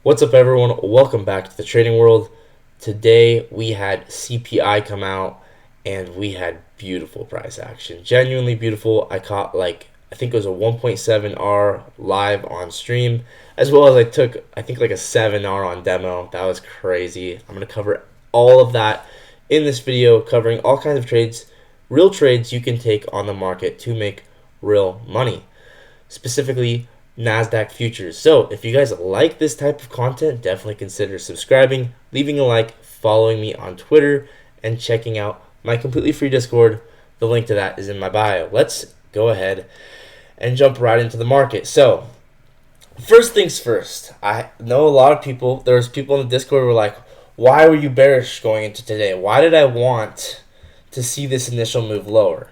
What's up, everyone? Welcome back to the trading world. Today we had CPI come out and we had beautiful price action. Genuinely beautiful. I caught I think it was a 1.7R live on stream, as well as I think like a 7R on demo. That was crazy. I'm going to cover all of that in this video, covering all kinds of trades, real trades you can take on the market to make real money. Specifically, NASDAQ futures. So if you guys like this type of content, definitely consider subscribing, leaving a like, following me on Twitter, and checking out my completely free Discord. The link to that is in my bio. Let's go ahead and jump right into the market. So first things first, I know a lot of people, there's people in the Discord who were like, why were you bearish going into today? Why did I want to see this initial move lower?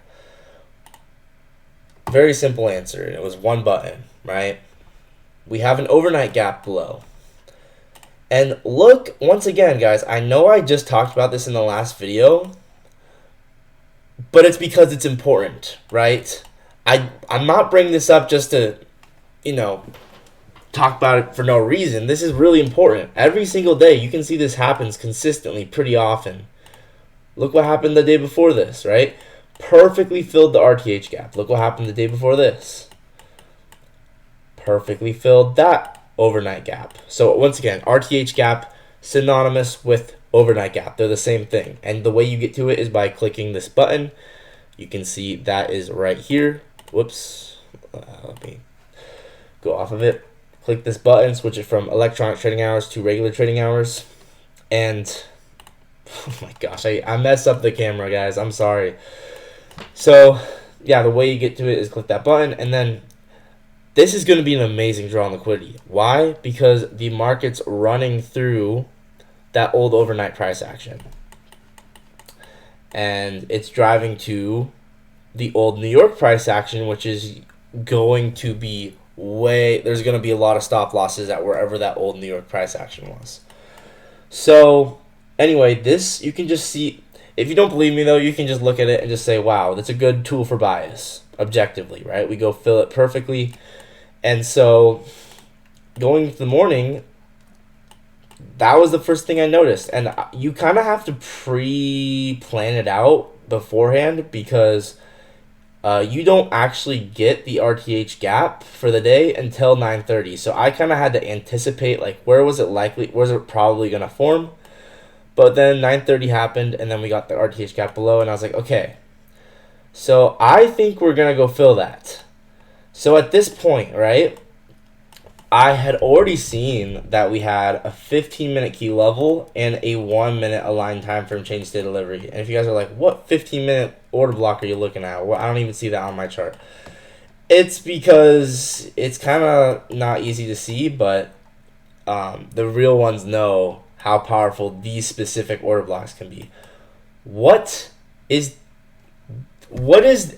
Very simple answer. It was one button, right? We have an overnight gap below. And look, once again, guys, I know I just talked about this in the last video, but it's because it's important, right? I'm not bringing this up just to, talk about it for no reason. This is really important. Every single day, you can see this happens consistently pretty often. Look what happened the day before this, right? Perfectly filled the RTH gap. Look what happened the day before this. Perfectly filled that overnight gap. So once again, RTH gap synonymous with overnight gap. They're the same thing. And the way you get to it is by clicking this button. You can see that is right here. Whoops. Let me go off of it. Click this button, switch it from electronic trading hours to regular trading hours. And oh my gosh, I messed up the camera, guys. I'm sorry. So yeah, the way you get to it is click that button, and then this is going to be an amazing draw on liquidity. Why? Because the market's running through that old overnight price action. And it's driving to the old New York price action, which is going to be there's going to be a lot of stop losses at wherever that old New York price action was. So anyway, this, you can just see, if you don't believe me though, you can just look at it and just say, wow, that's a good tool for bias, objectively, right? We go fill it perfectly. And so going into the morning, that was the first thing I noticed. And you kind of have to pre-plan it out beforehand, because you don't actually get the RTH gap for the day until 9:30. So I kind of had to anticipate, like, where was it probably going to form? But then 9:30 happened, and then we got the RTH gap below, and I was like, okay, so I think we're going to go fill that. So at this point, right, I had already seen that we had a 15-minute key level and a 1-minute aligned time frame change to delivery. And if you guys are like, what 15-minute order block are you looking at? Well, I don't even see that on my chart. It's because it's kind of not easy to see, but the real ones know how powerful these specific order blocks can be. What is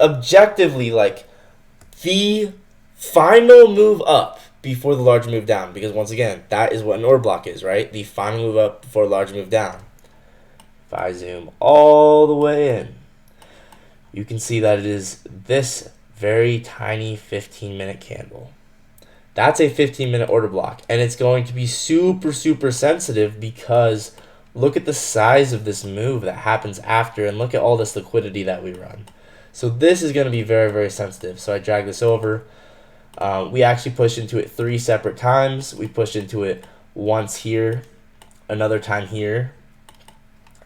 objectively like the final move up before the large move down? Because once again, that is what an order block is, right? The final move up before a large move down. If I zoom all the way in, you can see that it is this very tiny 15-minute candle. That's a 15-minute order block, and it's going to be super, super sensitive, because look at the size of this move that happens after, and look at all this liquidity that we run. So this is going to be very, very sensitive. So I drag this over. We actually pushed into it 3 separate times. We pushed into it once here, another time here.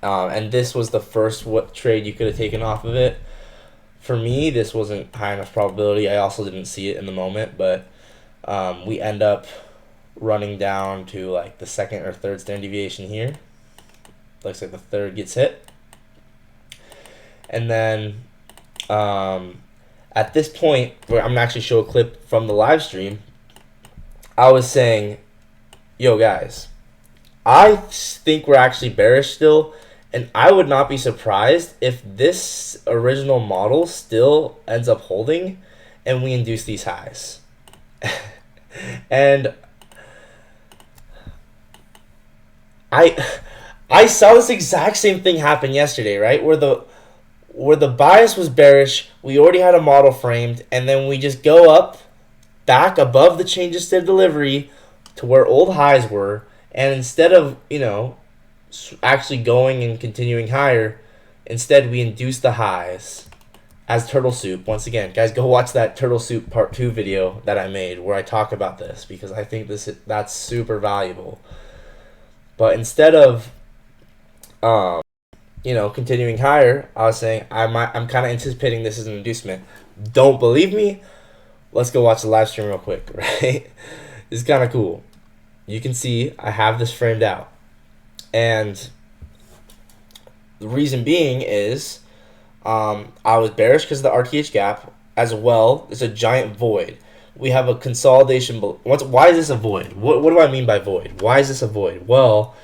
And this was the first trade you could have taken off of it. For me, this wasn't high enough probability. I also didn't see it in the moment, but we end up running down to like the second or third standard deviation here. Looks like the third gets hit. And then at this point, where I'm going to actually show a clip from the live stream, I was saying, yo guys, I think we're actually bearish still, and I would not be surprised if this original model still ends up holding and we induce these highs. And I saw this exact same thing happen yesterday, right? Where the bias was bearish, we already had a model framed, and then we just go up back above the changes to delivery, to where old highs were, and instead of, actually going and continuing higher, instead we induced the highs as turtle soup. Once again, guys, go watch that turtle soup part 2 video that I made where I talk about this, because I think that's super valuable. But instead of continuing higher, I was saying I'm kind of anticipating this as an inducement. Don't believe me? Let's go watch the live stream real quick, right? It's kind of cool. You can see I have this framed out. And the reason being is I was bearish because of the RTH gap. As well, it's a giant void. We have a consolidation. Why is this a void? What do I mean by void? Why is this a void? Well,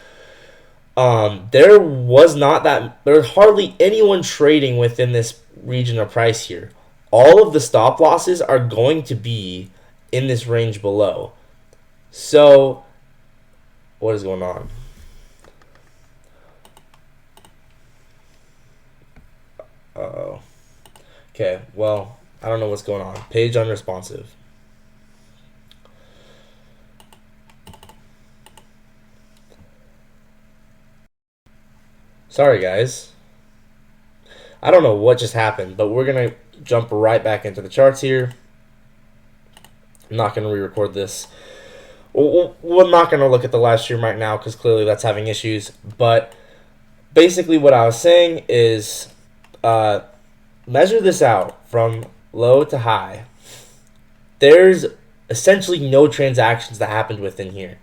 there's hardly anyone trading within this region of price here. All of the stop losses are going to be in this range below. So, what is going on? Uh-oh. Okay, well, I don't know what's going on. Page unresponsive. Sorry, guys. I don't know what just happened, but we're going to jump right back into the charts here. I'm not going to re-record this. We're not going to look at the live stream right now because clearly that's having issues. But basically what I was saying is measure this out from low to high. There's essentially no transactions that happened within here.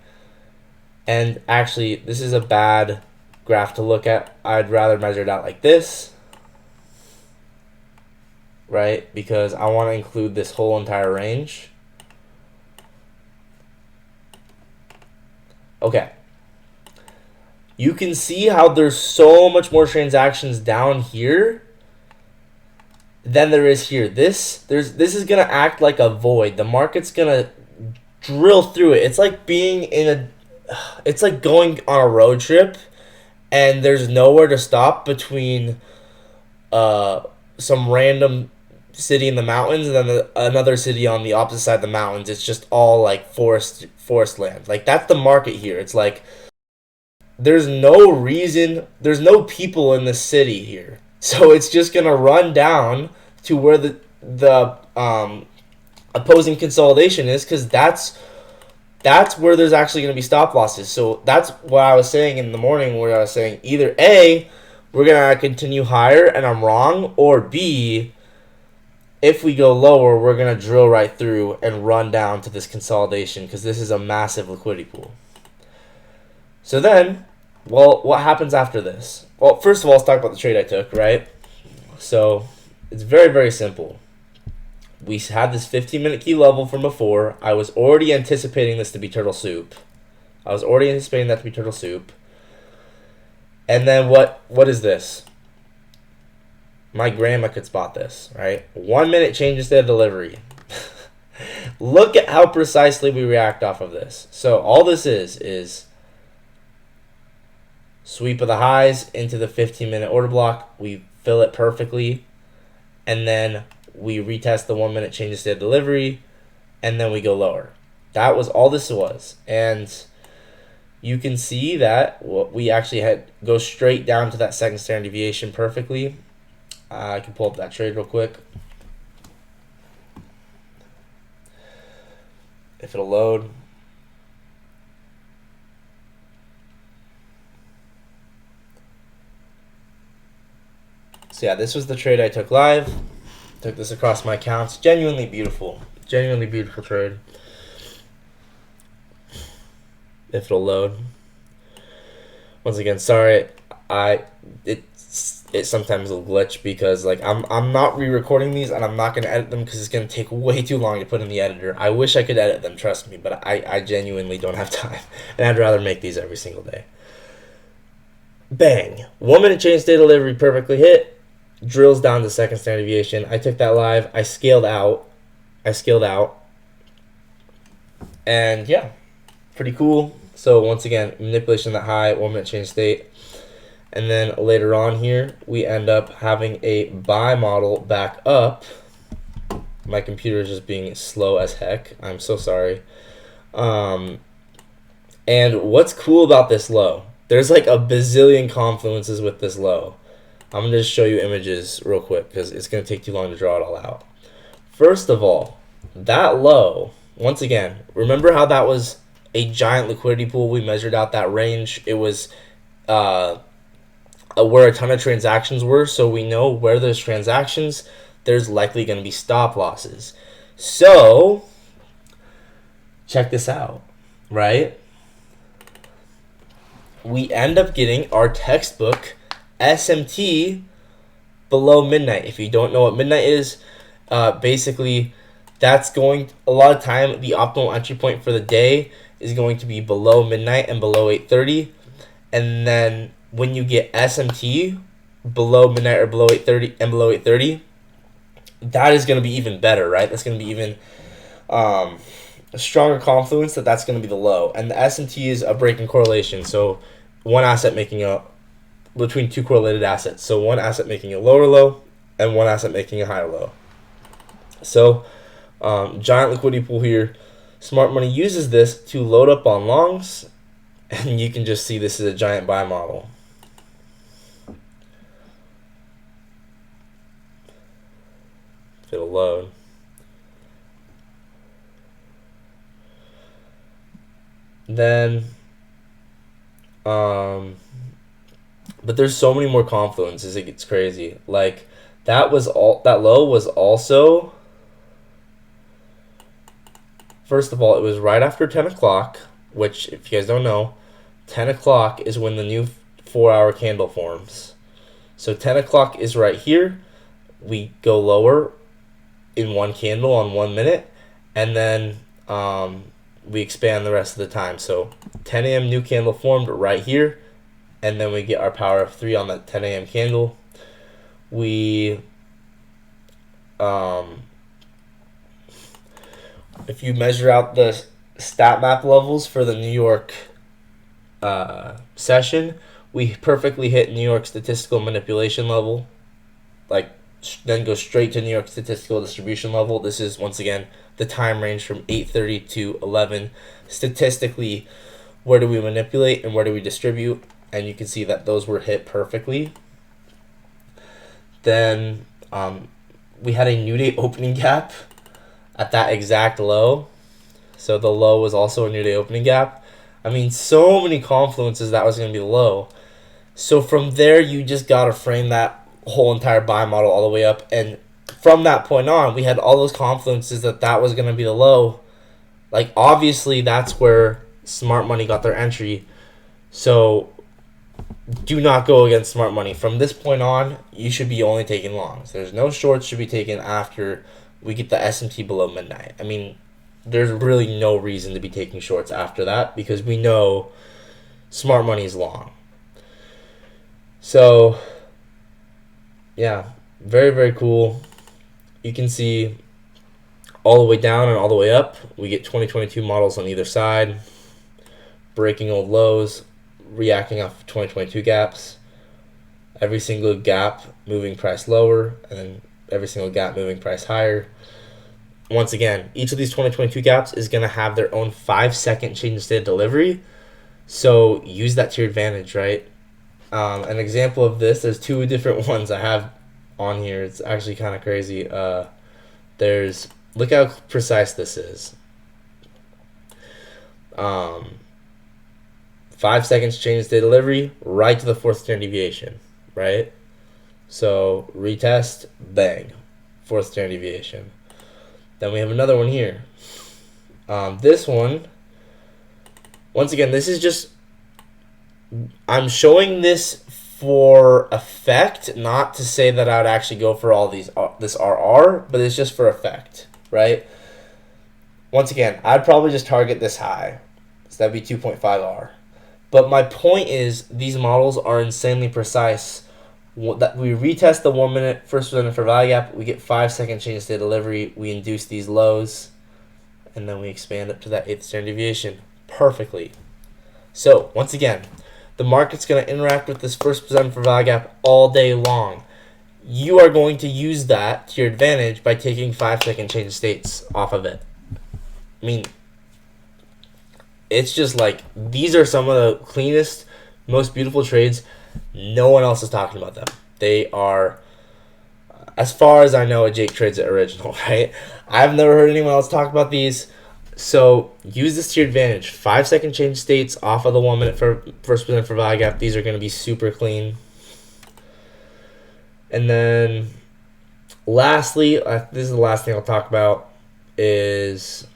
And actually, this is a bad graph to look at. I'd rather measure it out like this, right? Because I want to include this whole entire range. Okay. You can see how there's so much more transactions down here than there is here. This is gonna act like a void. The market's gonna drill through it. It's like it's like going on a road trip and there's nowhere to stop between some random city in the mountains and then another city on the opposite side of the mountains. It's just all like forest land. Like that's the market here. It's like there's no people in the city here. So it's just gonna run down to where the opposing consolidation is, because that's where there's actually gonna be stop losses. So that's what I was saying in the morning, where I was saying either A, we're gonna continue higher and I'm wrong, or B, if we go lower, we're gonna drill right through and run down to this consolidation, because this is a massive liquidity pool. So then, well, what happens after this? Well, first of all, let's talk about the trade I took, right? So it's very, very simple. We had this 15-minute key level from before. I was already anticipating this to be turtle soup. And then what is this? My grandma could spot this, right? 1 minute change instead of delivery. Look at how precisely we react off of this. So all this is sweep of the highs into the 15-minute order block. We fill it perfectly. And then we retest the 1 minute change instead of delivery. And then we go lower. That was all this was. And you can see that we actually go straight down to that second standard deviation perfectly. I can pull up that trade real quick. If it'll load. So yeah, this was the trade I took live. Took this across my accounts. Genuinely beautiful trade. If it'll load. Once again, sorry, it sometimes will glitch because like I'm not re-recording these and I'm not gonna edit them because it's gonna take way too long to put in the editor. I wish I could edit them, trust me, but I genuinely don't have time, and I'd rather make these every single day. Bang! 1 minute change state delivery perfectly hit. Drills down to second standard deviation. I took that live. I scaled out. And yeah, pretty cool. So once again, manipulation that high, 1 minute change state. And then later on here, we end up having a buy model back up. My computer is just being slow as heck. I'm so sorry. And what's cool about this low? There's like a bazillion confluences with this low. I'm going to just show you images real quick because it's going to take too long to draw it all out. First of all, that low, once again, remember how that was a giant liquidity pool? We measured out that range. It was where a ton of transactions were, so we know where there's transactions, there's likely going to be stop losses. So, check this out, right? We end up getting our textbook SMT below midnight. If you don't know what midnight is, basically that's going, a lot of time, the optimal entry point for the day is going to be below midnight and below 8:30. And then when you get SMT below midnight or below 8:30 and below 8:30, that is going to be even better, right? That's going to be even a stronger confluence that's going to be the low. And the SMT is a breaking correlation. So one asset making a between two correlated assets. So one asset making a lower low and one asset making a higher low. So giant liquidity pool here. Smart Money uses this to load up on longs, and you can just see this is a giant buy model. If it'll load. Then, but there's so many more confluences, it gets crazy. Like that low was also, first of all, it was right after 10 o'clock, which if you guys don't know, 10 o'clock is when the new 4-hour candle forms. So 10 o'clock is right here. We go lower in one candle on 1 minute, and then we expand the rest of the time. So 10 a.m. new candle formed right here, and then we get our power of 3 on that 10 a.m. candle. We, if you measure out the stat map levels for the New York session, we perfectly hit New York statistical manipulation level, like then go straight to New York statistical distribution level. This is, once again, the time range from 8:30 to 11. Statistically, where do we manipulate and where do we distribute? And you can see that those were hit perfectly. Then we had a new day opening gap at that exact low. So the low was also a new day opening gap. I mean, so many confluences that was going to be the low. So from there, you just got to frame that whole entire buy model all the way up. And from that point on, we had all those confluences that was going to be the low. Like, obviously, that's where Smart Money got their entry. So do not go against Smart Money. From this point on, you should be only taking longs. There's no shorts should be taken after we get the SMT below midnight. I mean, there's really no reason to be taking shorts after that because we know Smart Money is long. So, yeah, very, very cool. You can see all the way down and all the way up. We get 2022 models on either side, breaking old lows, reacting off 2022 gaps. Every single gap moving price lower, and then every single gap moving price higher. Once again, each of these 2022 gaps is going to have their own 5-second change in state of delivery. So use that to your advantage, right? An example of this, there's 2 different ones I have on here. It's actually kind of crazy. Look how precise this is. 5 seconds change in state of delivery, right to the 4th standard deviation, right? So retest, bang, 4th standard deviation. Then we have another one here. This one, once again, this is just, I'm showing this for effect, not to say that I would actually go for all these, this RR, but it's just for effect, right? Once again, I'd probably just target this high. So that'd be 2.5R. But my point is, these models are insanely precise. That we retest the 1 minute first presented for value gap, we get 5-second change in state of delivery, we induce these lows, and then we expand up to that 8th standard deviation perfectly. So once again, the market's going to interact with this first presented for value gap all day long. You are going to use that to your advantage by taking 5-second change of states off of it. I mean, it's just like these are some of the cleanest, most beautiful trades. No one else is talking about them. They are, as far as I know, a Jake Trades original, right? I've never heard anyone else talk about these. So use this to your advantage. 5-second change states off of the 1 minute for first percent for value gap. These are going to be super clean. And then lastly, this is the last thing I'll talk about is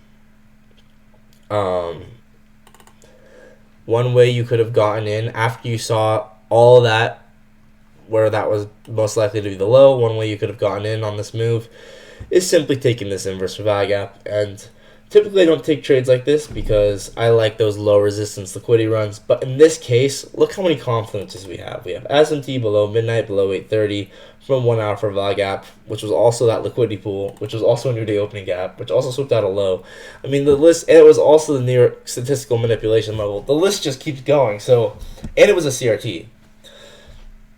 one way you could have gotten in after you saw all that, where that was most likely to be the low. One way you could have gotten in on this move is simply taking this inverse for value gap. And typically I don't take trades like this because I like those low resistance liquidity runs. But in this case, look how many confidences we have. We have S&T below midnight, below 8:30 from 1 hour for value gap, which was also that liquidity pool, which was also a new day opening gap, which also swooped out a low. I mean, the list, and it was also the New York statistical manipulation level. The list just keeps going. So, and it was a CRT.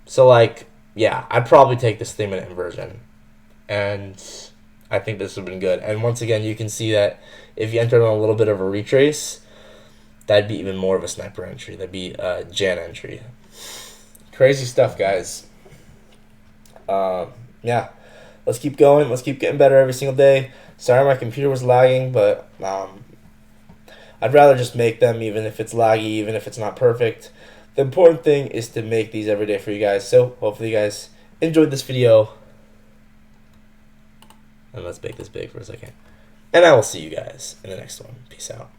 So, like, yeah, I'd probably take this 3-minute inversion. And I think this would have been good. And once again, you can see that if you entered on a little bit of a retrace, that'd be even more of a sniper entry. That'd be a Jan entry. Crazy stuff, guys. Yeah, let's keep going. Let's keep getting better every single day. Sorry my computer was lagging, but I'd rather just make them even if it's laggy, even if it's not perfect. The important thing is to make these every day for you guys. So hopefully you guys enjoyed this video. And let's make this big for a second. And I will see you guys in the next one. Peace out.